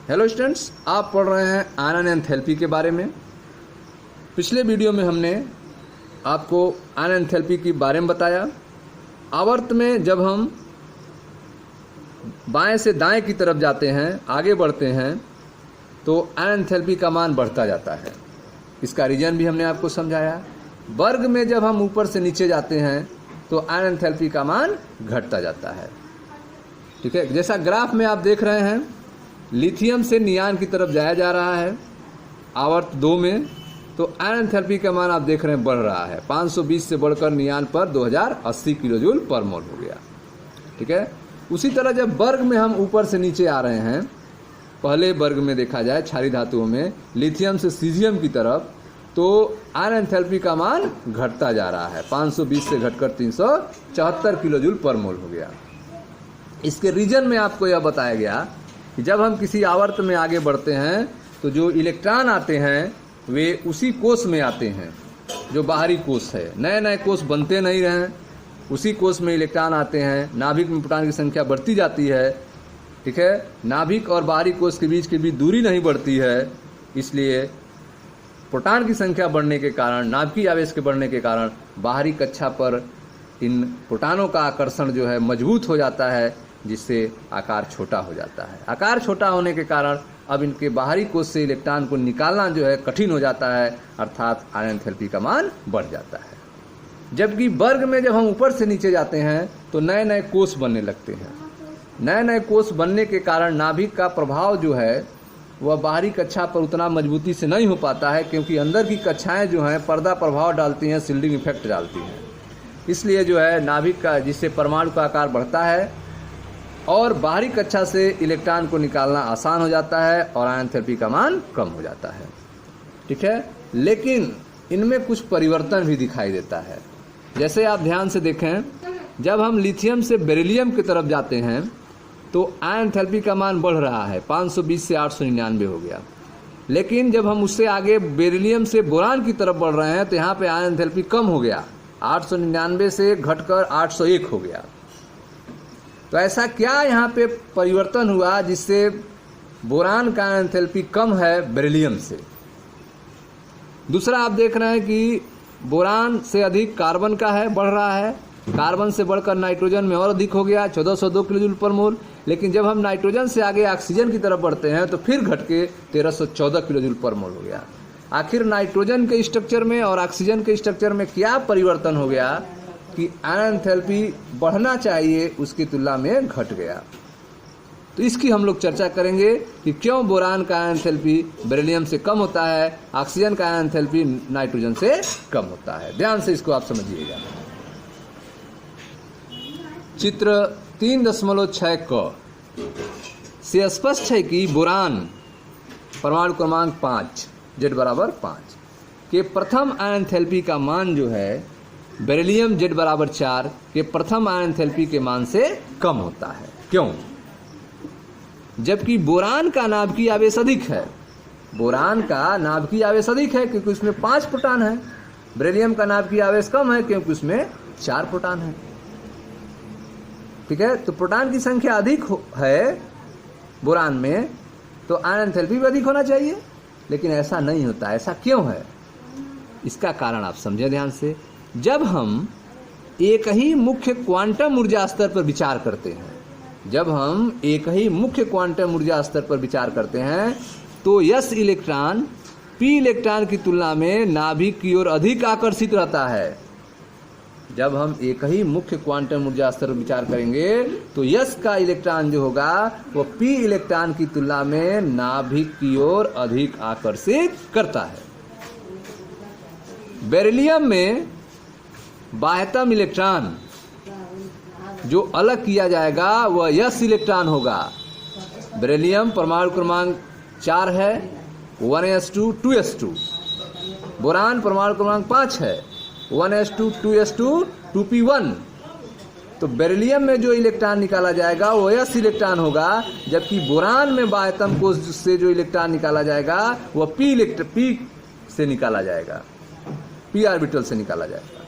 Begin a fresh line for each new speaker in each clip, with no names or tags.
Hello students, आप पढ़ रहे हैं आयन एंथैल्पी के बारे में। पिछले वीडियो में हमने आपको आयन एंथैल्पी के बारे में बताया। आवर्त में जब हम बाएं से दाएं की तरफ जाते हैं, आगे बढ़ते हैं, तो आयन एंथैल्पी का मान बढ़ता जाता है। इसका रीजन भी हमने आपको समझाया। वर्ग में जब हम ऊपर से नीचे जाते हैं तो आयन एंथैल्पी का मान घटता जाता है। ठीक है, जैसा ग्राफ में आप देख रहे हैं, लिथियम से नियान की तरफ जाया जा रहा है आवर्त 2 में, तो आयन एंथैल्पी का मान आप देख रहे हैं बढ़ रहा है। 520 से बढ़कर नियान पर 2080 किलोजूल पर मोल हो गया। ठीक है, उसी तरह जब वर्ग में हम ऊपर से नीचे आ रहे हैं, पहले वर्ग में देखा जाए क्षारीय धातुओं में लिथियम से सीजियम की तरफ, तो आयन एंथैल्पी का मान घटता जा रहा है। 520 से घटकर 374 किलोजूल पर मोल हो गया। इसके रीजन में आपको यह बताया गया कि जब हम किसी आवर्त में आगे बढ़ते हैं तो जो इलेक्ट्रॉन आते हैं वे उसी कोष में आते हैं जो बाहरी कोष है। नए नए कोष बनते नहीं रहे, उसी कोष में इलेक्ट्रॉन आते हैं। नाभिक में प्रोटॉन की संख्या बढ़ती जाती है। ठीक है, नाभिक और बाहरी कोष के बीच दूरी नहीं बढ़ती है, इसलिए प्रोटॉन की संख्या बढ़ने के कारण, नाभिकीय आवेश के बढ़ने के कारण बाहरी कक्षा पर इन प्रोटॉनों का आकर्षण जो है मजबूत हो जाता है, जिससे आकार छोटा हो जाता है। आकार छोटा होने के कारण अब इनके बाहरी कोष से इलेक्ट्रॉन को निकालना जो है कठिन हो जाता है, अर्थात आयन एंथैल्पी का मान बढ़ जाता है। जबकि वर्ग में जब हम ऊपर से नीचे जाते हैं तो नए नए कोष बनने लगते हैं। नए नए कोष बनने के कारण नाभिक का प्रभाव जो है वह बाहरी कक्षा पर उतना मजबूती से नहीं हो पाता है, क्योंकि अंदर की कक्षाएं जो हैं पर्दा प्रभाव डालती हैं, शिल्डिंग इफेक्ट डालती हैं। इसलिए जो है नाभिक का, जिससे परमाणु का आकार बढ़ता है और बाहरी कक्षा से इलेक्ट्रॉन को निकालना आसान हो जाता है और आयन एंथैल्पी का मान कम हो जाता है। ठीक है, लेकिन इनमें कुछ परिवर्तन भी दिखाई देता है। जैसे आप ध्यान से देखें, जब हम लिथियम से बेरिलियम की तरफ जाते हैं तो आयन एंथैल्पी का मान बढ़ रहा है, 520 से 899 हो गया। लेकिन जब हम उससे आगे बेरिलियम से बोरान की तरफ बढ़ रहे हैं तो यहाँ पे आयन एंथैल्पी कम हो गया, 899 से घटकर 801 हो गया। तो ऐसा क्या यहाँ पे परिवर्तन हुआ जिससे बोरान का आयन एंथैल्पी कम है बेरिलियम से? दूसरा आप देख रहे हैं कि बोरान से अधिक कार्बन का है, बढ़ रहा है। कार्बन से बढ़कर नाइट्रोजन में और अधिक हो गया, 1402 किलोजूल पर मोल। लेकिन जब हम नाइट्रोजन से आगे ऑक्सीजन की तरफ बढ़ते हैं तो फिर घट के 1314 किलोजूल पर मोल हो गया। आखिर नाइट्रोजन के स्ट्रक्चर में और ऑक्सीजन के स्ट्रक्चर में क्या परिवर्तन हो गया कि आयन एंथैल्पी बढ़ना चाहिए उसकी तुलना में घट गया? तो इसकी हम लोग चर्चा करेंगे कि क्यों बोरान का आयन एंथैल्पी बेरिलियम से कम होता है, ऑक्सीजन का आयन एंथैल्पी नाइट्रोजन से कम होता है। ध्यान से इसको आप समझिएगा। चित्र 3.6 क से स्पष्ट है कि बोरान परमाणु क्रमांक 5 Z बराबर 5 के प्रथम आयन एंथैल्पी का मान जो है बेरिलियम Z बराबर 4 के प्रथम आयन एंथैल्पी के मान से कम होता है। क्यों? जबकि बोरान का नाभिकीय आवेश अधिक है। बोरान का नाभिकीय आवेश अधिक है क्योंकि उसमें 5 प्रोटॉन है। बेरिलियम का नाभिकीय आवेश कम है क्योंकि उसमें 4 प्रोटॉन है। ठीक है, तो प्रोटॉन की संख्या अधिक है बोरान में, तो आयन एंथैल्पी भी अधिक होना चाहिए, लेकिन ऐसा नहीं होता। ऐसा क्यों है? इसका कारण आप समझें ध्यान से। जब हम एक ही मुख्य क्वांटम ऊर्जा स्तर पर विचार करते हैं, जब हम एक ही मुख्य क्वांटम ऊर्जा स्तर पर विचार करते हैं तो S इलेक्ट्रॉन P इलेक्ट्रॉन की तुलना में नाभिक की ओर अधिक आकर्षित रहता है। जब हम एक ही मुख्य क्वांटम ऊर्जा स्तर पर विचार करेंगे तो S का इलेक्ट्रॉन जो होगा वो P इलेक्ट्रॉन की तुलना में नाभिक की ओर अधिक आकर्षित करता है। बेरिलियम में बाह्यतम इलेक्ट्रॉन जो अलग किया जाएगा वह S इलेक्ट्रॉन होगा। बेरिलियम परमाणु क्रमांक 4 है, 1s2 2s2। बोरान परमाणु क्रमांक 5 है, 1s2 2s2 2p1। तो बेरिलियम में जो इलेक्ट्रॉन निकाला जाएगा वो S इलेक्ट्रॉन होगा, जबकि बोरान में बाह्यतम कोष से जो इलेक्ट्रॉन निकाला जाएगा वह P से निकाला जाएगा, P ऑर्बिटल से निकाला जाएगा।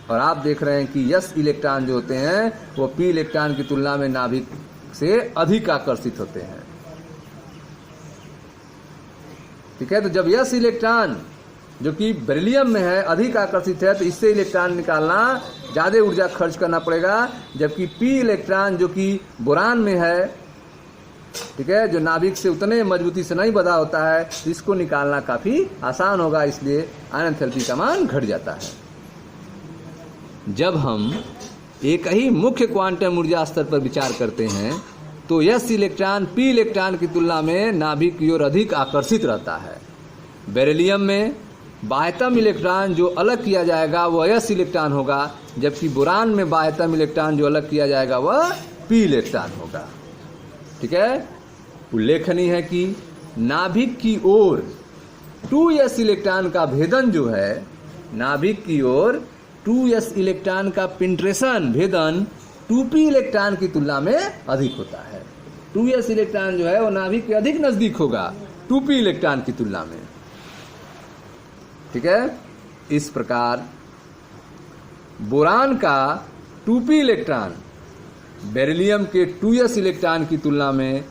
और आप देख रहे हैं कि S इलेक्ट्रॉन जो होते हैं वो P इलेक्ट्रॉन की तुलना में नाभिक से अधिक आकर्षित होते हैं। ठीक है। तो जब यस इलेक्ट्रॉन जो कि बेरिलियम में है अधिक आकर्षित है तो इससे इलेक्ट्रॉन निकालना ज़्यादा ऊर्जा खर्च करना पड़ेगा, जबकि पी इलेक्ट्रॉन जो कि बोरान में है, ठीक है, जो नाभिक से उतने मजबूती से नहीं बंधा होता है, तो इसको निकालना काफ़ी आसान होगा, इसलिए आयन एंथैल्पी का मान घट जाता है। जब हम एक ही मुख्य क्वांटम ऊर्जा स्तर पर विचार करते हैं तो यस इलेक्ट्रॉन पी इलेक्ट्रॉन की तुलना में नाभिक की ओर अधिक आकर्षित रहता है। बेरिलियम में बाह्यतम इलेक्ट्रॉन जो अलग किया जाएगा वह यस इलेक्ट्रॉन होगा, जबकि बोरान में बाह्यतम इलेक्ट्रॉन जो अलग किया जाएगा वह पी इलेक्ट्रॉन होगा, ठीक है। उल्लेखनीय है कि नाभिक की ओर 2s इलेक्ट्रॉन का भेदन जो है, नाभिक की ओर 2s इलेक्ट्रॉन का पेंट्रेशन भेदन 2p इलेक्ट्रॉन की तुलना में अधिक होता है। 2s इलेक्ट्रॉन जो है वो नाभिक के अधिक नजदीक होगा 2p इलेक्ट्रॉन की तुलना में, ठीक है। इस प्रकार बोरान का 2p इलेक्ट्रॉन बेरिलियम के 2s इलेक्ट्रॉन की तुलना में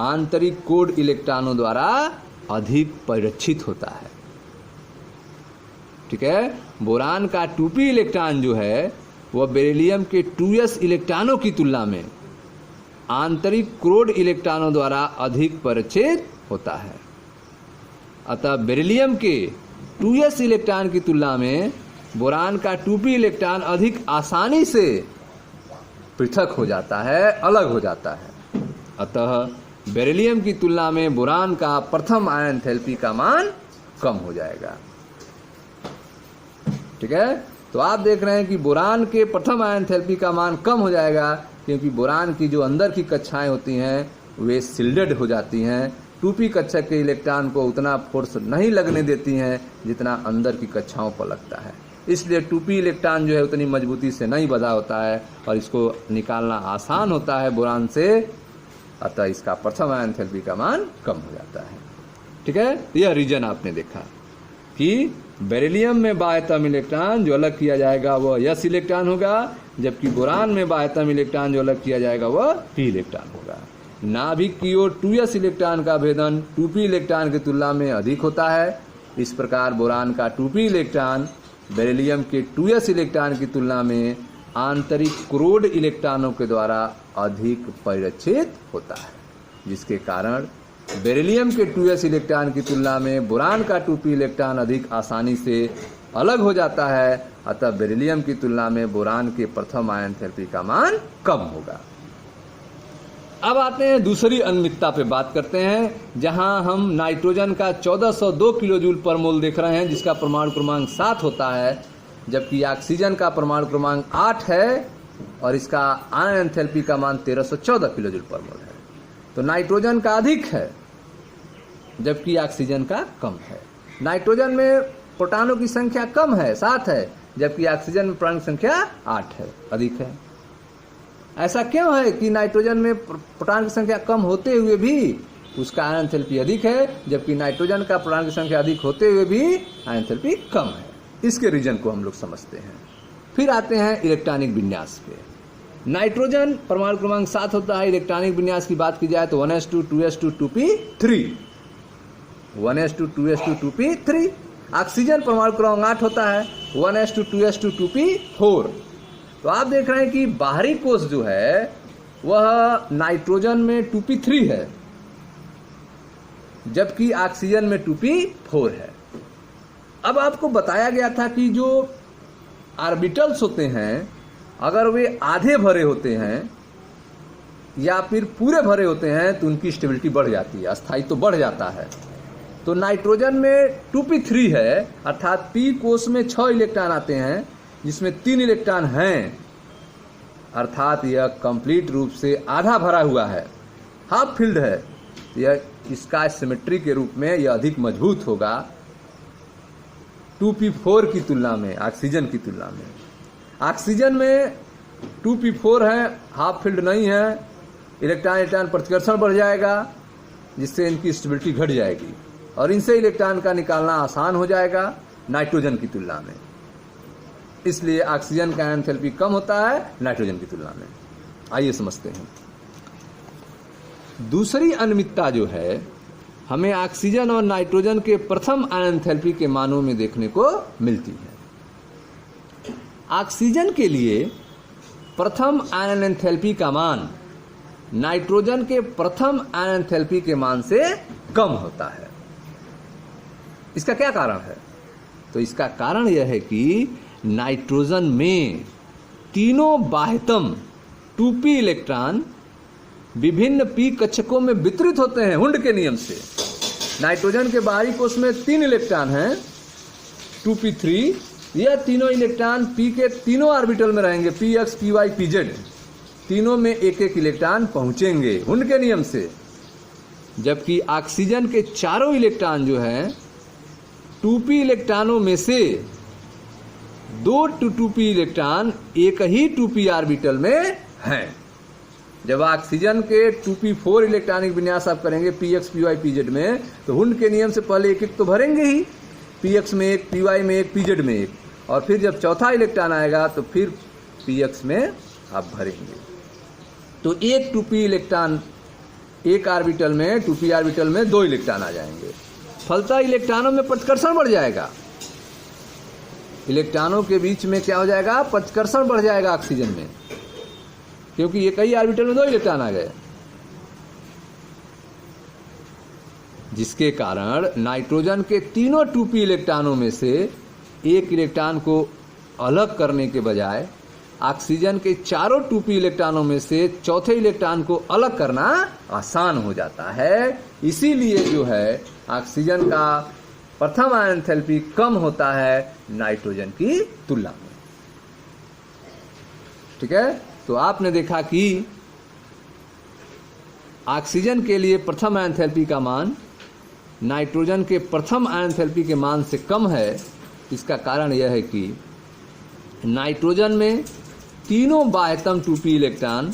आंतरिक कोड इलेक्ट्रॉनों द्वारा अधिक परिरक्षित होता है, ठीक है। बोरान का 2p इलेक्ट्रॉन जो है वह बेरिलियम के 2s इलेक्ट्रॉनों की तुलना में आंतरिक क्रोड इलेक्ट्रॉनों द्वारा अधिक परिरक्षित होता है। अतः बेरिलियम के 2s इलेक्ट्रॉन की तुलना में बोरान का 2p इलेक्ट्रॉन अधिक आसानी से पृथक हो जाता है, अलग हो जाता है। अतः बेरिलियम की तुलना में बोरान का प्रथम आयन एंथैल्पी का मान कम हो जाएगा, ठीक है। तो आप देख रहे हैं कि बोरान के प्रथम आयन एंथैल्पी का मान कम हो जाएगा, क्योंकि बोरान की जो अंदर की कक्षाएं होती हैं वे सिल्डेड हो जाती हैं। 2p कक्षा के इलेक्ट्रॉन को उतना फोर्स नहीं लगने देती हैं जितना अंदर की कक्षाओं पर लगता है, इसलिए 2p इलेक्ट्रॉन जो है उतनी मजबूती से नहीं बंधा होता है और इसको निकालना आसान होता है बोरान से। अतः इसका प्रथम आयन एंथैल्पी का मान कम हो जाता है, ठीक है। यह रीजन आपने देखा कि बेरिलियम में बाह्यतम इलेक्ट्रॉन जो अलग किया जाएगा वह यस इलेक्ट्रॉन होगा, जबकि बोरान में बाह्यतम इलेक्ट्रॉन जो अलग किया जाएगा वह पी इलेक्ट्रॉन होगा। नाभिक की ओर 2s इलेक्ट्रॉन का भेदन 2p इलेक्ट्रॉन की तुलना में अधिक होता है। इस प्रकार बोरान का 2p इलेक्ट्रॉन बेरिलियम के 2s इलेक्ट्रॉन की तुलना में आंतरिक क्रोड इलेक्ट्रॉनों के द्वारा अधिक परिरक्षित होता है, जिसके कारण बेरिलियम के 2s इलेक्ट्रॉन की तुलना में बोरान का 2p इलेक्ट्रॉन अधिक आसानी से अलग हो जाता है। अतः बेरिलियम की तुलना में बोरान के प्रथम आयन एंथैल्पी का मान कम होगा। अब आते हैं दूसरी अनियमितता पे बात करते हैं, जहां हम नाइट्रोजन का 1402 किलोजूल पर मोल देख रहे हैं जिसका परमाणु क्रमांक 7 होता है, जबकि ऑक्सीजन का परमाणु क्रमांक 8 है और इसका आयन एंथैल्पी का मान 1314 किलोजूल पर मोल है। तो नाइट्रोजन का अधिक है जबकि ऑक्सीजन का कम है। नाइट्रोजन में प्रोटॉनों की संख्या कम है, 7 है, जबकि ऑक्सीजन में प्रोटॉन की संख्या 8 है, अधिक है। ऐसा क्यों है कि नाइट्रोजन में प्रोटॉन की संख्या कम होते हुए भी उसका आयन एंथैल्पी अधिक है, जबकि नाइट्रोजन का प्रोटॉन की संख्या अधिक होते हुए भी आयन एंथैल्पी कम है? इसके रीजन को हम लोग समझते हैं। फिर आते हैं इलेक्ट्रॉनिक विन्यास पे। नाइट्रोजन परमाणु क्रमांक 7 होता है। इलेक्ट्रॉनिक विन्यास की बात की जाए तो 1s2 2s2 2p3, 1s2 2s2 2p3। Oxygen परमाणु क्रमांक 8 होता है, 1s2 2s2 2p4। तो आप देख रहे हैं कि बाहरी कोष जो है वह नाइट्रोजन में 2p3 है, जबकि ऑक्सीजन में 2p4 है। अब आपको बताया गया था कि जो ऑर्बिटल्स होते हैं अगर वे आधे भरे होते हैं या फिर पूरे भरे होते हैं तो उनकी स्टेबिलिटी बढ़ जाती है, स्थायित्व बढ़ जाता है। तो नाइट्रोजन में 2p3 है, अर्थात p कोष में 6 इलेक्ट्रॉन आते हैं जिसमें 3 इलेक्ट्रॉन हैं, अर्थात यह कंप्लीट रूप से आधा भरा हुआ है, हाफ फिल्ड है। यह इसका सिमेट्री के रूप में यह अधिक मजबूत होगा 2p4 की तुलना में, ऑक्सीजन की तुलना में। ऑक्सीजन में 2p4 है, हाफ फील्ड नहीं है, इलेक्ट्रॉन प्रतिकर्षण बढ़ जाएगा जिससे इनकी स्टेबिलिटी घट जाएगी और इनसे इलेक्ट्रॉन का निकालना आसान हो जाएगा नाइट्रोजन की तुलना में। इसलिए ऑक्सीजन का एंथैल्पी कम होता है नाइट्रोजन की तुलना में। आइए समझते हैं। दूसरी अनियमितता जो है, हमें ऑक्सीजन और नाइट्रोजन के प्रथम आयन एंथैल्पी के मानों में देखने को मिलती है। ऑक्सीजन के लिए प्रथम आयन एंथैल्पी का मान नाइट्रोजन के प्रथम आयन एंथैल्पी के मान से कम होता है। इसका क्या कारण है? तो इसका कारण यह है कि नाइट्रोजन में तीनों बाह्यतम 2p इलेक्ट्रॉन विभिन्न p कक्षकों में वितरित होते हैं हुंड के नियम से। नाइट्रोजन के बाहरी कोश में 3 इलेक्ट्रॉन हैं 2p3। यह तीनों इलेक्ट्रॉन p के तीनों ऑर्बिटल में रहेंगे, px, py, pz। तीनों में एक एक इलेक्ट्रॉन पहुंचेंगे हुंड के नियम से। जबकि ऑक्सीजन के चारों इलेक्ट्रॉन जो हैं 2p इलेक्ट्रॉनों में से 2 2p इलेक्ट्रॉन एक ही 2p ऑर्बिटल में हैं। जब ऑक्सीजन के 2p4 इलेक्ट्रॉनिक विन्यास आप करेंगे px, py, pz में, तो हुंड के नियम से पहले एक एक तो भरेंगे ही, px में एक, py में एक, pz में एक, और फिर जब चौथा इलेक्ट्रॉन आएगा तो फिर px में आप भरेंगे। तो एक 2p इलेक्ट्रॉन एक ऑर्बिटल में 2p ऑर्बिटल में 2 इलेक्ट्रॉन आ जाएंगे। फलतः इलेक्ट्रॉनों में प्रतिकर्षण बढ़ जाएगा। इलेक्ट्रॉनों के बीच में क्या हो जाएगा? प्रतिकर्षण बढ़ जाएगा ऑक्सीजन में, क्योंकि एक ही ऑर्बिटल में 2 इलेक्ट्रॉन आ गए, जिसके कारण नाइट्रोजन के तीनों 2p इलेक्ट्रॉनों में से एक इलेक्ट्रॉन को अलग करने के बजाय ऑक्सीजन के चारों 2p इलेक्ट्रॉनों में से चौथे इलेक्ट्रॉन को अलग करना आसान हो जाता है। इसीलिए जो है ऑक्सीजन का प्रथम आयन एंथैल्पी कम होता है नाइट्रोजन की तुलना में। ठीक है, तो आपने देखा कि ऑक्सीजन के लिए प्रथम आयन एंथैल्पी का मान नाइट्रोजन के प्रथम आयन एंथैल्पी के मान से कम है। इसका कारण यह है कि नाइट्रोजन में तीनों बाह्यतम 2p इलेक्ट्रॉन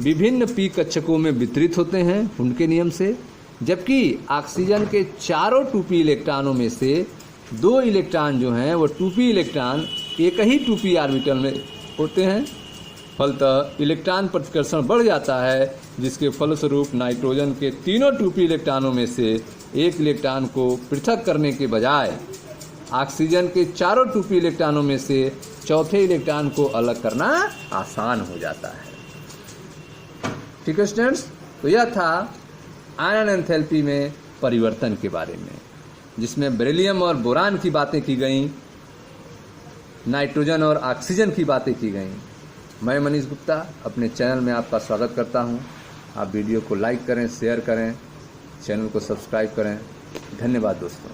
विभिन्न p कक्षकों में वितरित होते हैं उनके नियम से, जबकि ऑक्सीजन के चारों 2p इलेक्ट्रॉनों में से 2 इलेक्ट्रॉन जो हैं वो 2p इलेक्ट्रॉन एक ही 2p ऑर्बिटल में होते हैं। फलतः इलेक्ट्रॉन प्रतिकर्षण बढ़ जाता है, जिसके फलस्वरूप नाइट्रोजन के तीनों 2p इलेक्ट्रॉनों में से एक इलेक्ट्रॉन को पृथक करने के बजाय ऑक्सीजन के चारों 2p इलेक्ट्रॉनों में से चौथे इलेक्ट्रॉन को अलग करना आसान हो जाता है। ठीक है स्टूडेंट्स, तो यह था आयन एंथैल्पी में परिवर्तन के बारे में, जिसमें बेरिलियम और बोरान की बातें की गई, नाइट्रोजन और ऑक्सीजन की बातें की गई। मैं मनीष गुप्ता अपने चैनल में आपका स्वागत करता हूं। आप वीडियो को लाइक करें, शेयर करें, चैनल को सब्सक्राइब करें। धन्यवाद दोस्तों।